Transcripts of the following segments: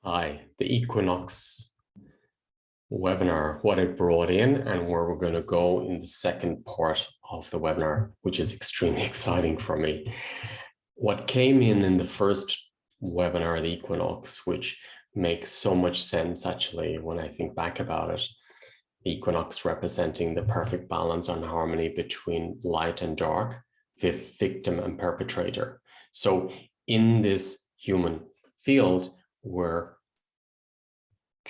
Hi, the equinox webinar, what it brought in and where we're going to go in the second part of the webinar, which is extremely exciting for me. What came in the first webinar, the equinox, which makes so much sense actually when I think back about it, the equinox representing the perfect balance and harmony between light and dark, victim and perpetrator. So in this human field, we're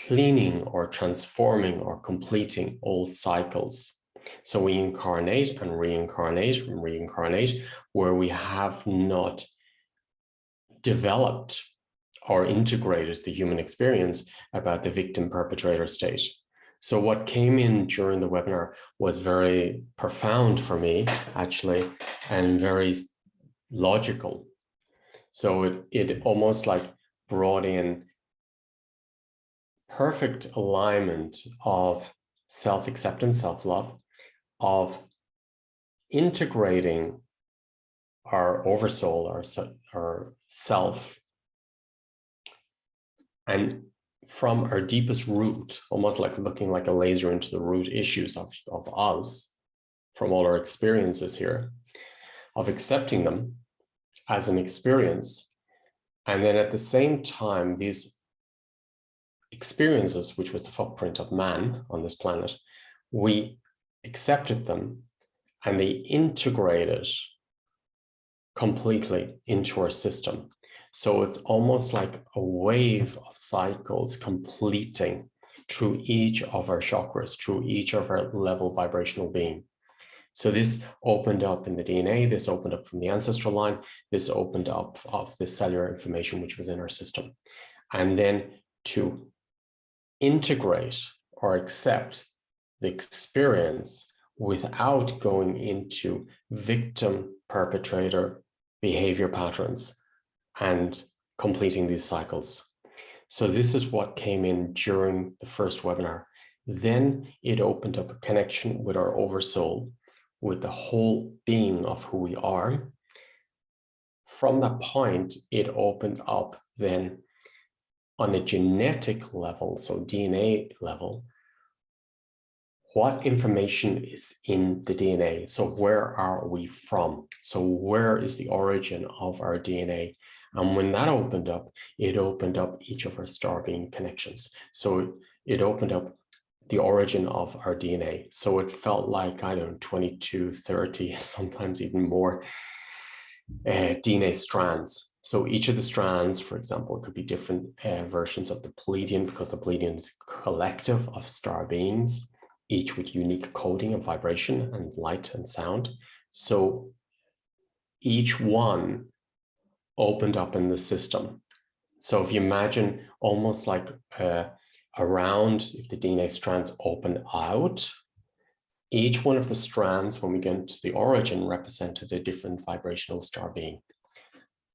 cleaning or transforming or completing old cycles. So we incarnate and reincarnate and reincarnate where we have not developed or integrated the human experience about the victim perpetrator state. So what came in during the webinar was very profound for me, actually, and very logical. So it almost like brought in perfect alignment of self-acceptance, self-love, of integrating our oversoul, our self, and from our deepest root, almost like looking like a laser into the root issues of us, from all our experiences here, of accepting them as an experience. And then at the same time, these experiences, which was the footprint of man on this planet, we accepted them and they integrated completely into our system. So it's almost like a wave of cycles completing through each of our chakras, through each of our level vibrational being. So this opened up in the DNA, this opened up from the ancestral line, this opened up of the cellular information which was in our system. And then to integrate or accept the experience without going into victim perpetrator behavior patterns and completing these cycles. So this is what came in during the first webinar. Then it opened up a connection with our oversoul, with the whole being of who we are. From that point, it opened up then on a genetic level, so DNA level, what information is in the DNA? So where are we from? So where is the origin of our DNA? And when that opened up, it opened up each of our star being connections. So it opened up the origin of our DNA. So it felt like, I don't know, 22, 30, sometimes even more DNA strands. So each of the strands, for example, could be different versions of the Pleiadian, because the Pleiadian is a collective of star beings, each with unique coding of vibration and light and sound. So each one opened up in the system. So if you imagine almost like around, if the DNA strands open out, each one of the strands, when we get into the origin, represented a different vibrational star being.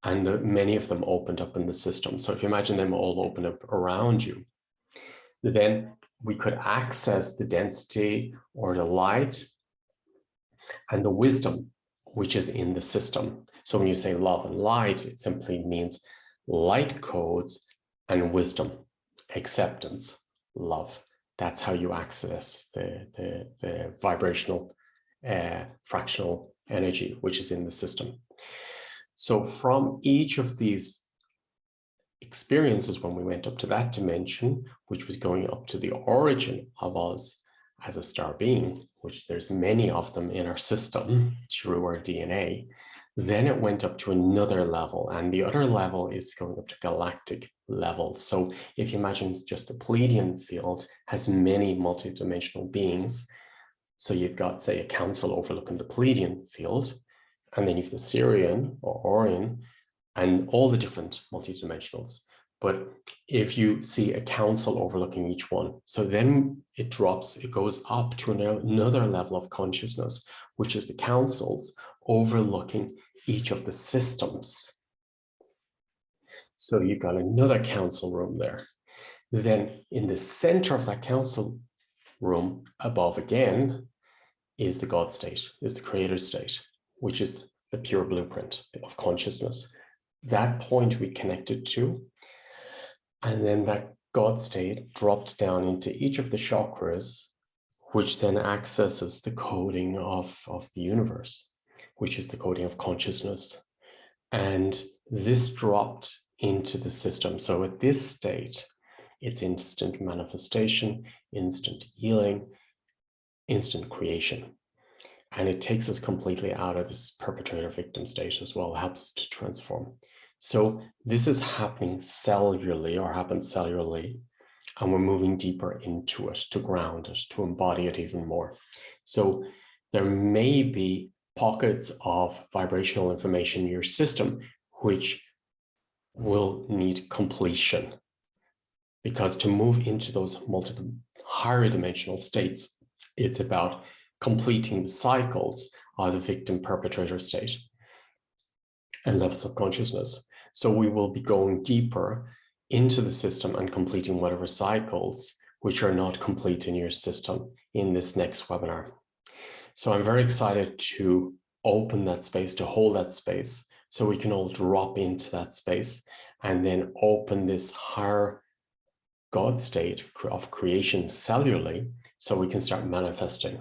And many of them opened up in the system. So if you imagine them all open up around you, then we could access the density or the light and the wisdom which is in the system. So when you say love and light, it simply means light codes and wisdom, acceptance, love. That's how you access the vibrational fractional energy which is in the system. So from each of these experiences, when we went up to that dimension, which was going up to the origin of us as a star being, which there's many of them in our system through our DNA, then it went up to another level, and the other level is going up to galactic level. So if you imagine just the Pleiadian field has many multidimensional beings, so you've got, say, a council overlooking the Pleiadian field, and then you've the Sirian or Orion, and all the different multidimensionals. But if you see a council overlooking each one, so then it drops, it goes up to another level of consciousness, which is the councils overlooking each of the systems. So you've got another council room there. Then in the center of that council room above again is the God state, is the creator state, which is the pure blueprint of consciousness. That point we connected to. And then that God state dropped down into each of the chakras, which then accesses the coding of the universe, which is the coding of consciousness. And this dropped into the system. So at this state, it's instant manifestation, instant healing, instant creation. And it takes us completely out of this perpetrator-victim state as well, helps us to transform. So this is happening cellularly, or happens cellularly, and we're moving deeper into it, to ground it, to embody it even more. So there may be pockets of vibrational information in your system which will need completion, because to move into those multiple higher dimensional states, it's about completing the cycles of the victim perpetrator state and levels of consciousness. So we will be going deeper into the system and completing whatever cycles which are not complete in your system in this next webinar. So I'm very excited to open that space, to hold that space, so we can all drop into that space and then open this higher God state of creation cellularly, so we can start manifesting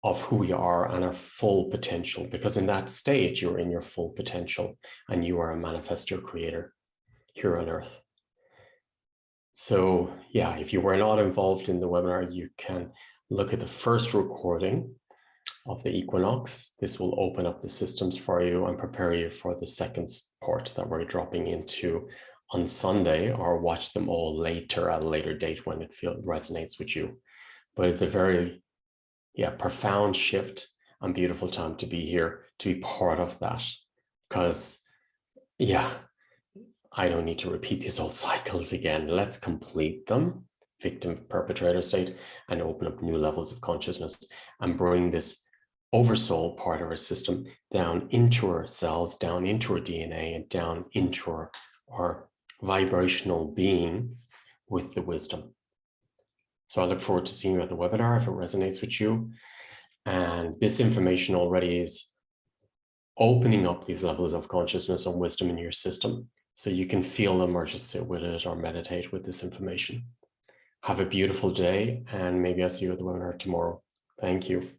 of who we are and our full potential, because in that stage, you're in your full potential and you are a manifestor creator here on Earth. So yeah, if you were not involved in the webinar, you can look at the first recording of the equinox. This will open up the systems for you and prepare you for the second part that we're dropping into on Sunday, or watch them all later at a later date when it resonates with you. But it's a very profound shift and beautiful time to be here, to be part of that, because I don't need to repeat these old cycles again. Let's complete them, victim perpetrator state, and open up new levels of consciousness and bring this oversoul part of our system down into our cells, down into our DNA, and down into our vibrational being with the wisdom. So I look forward to seeing you at the webinar if it resonates with you. And this information already is opening up these levels of consciousness and wisdom in your system, so you can feel them or just sit with it or meditate with this information. Have a beautiful day, and maybe I'll see you at the webinar tomorrow. Thank you.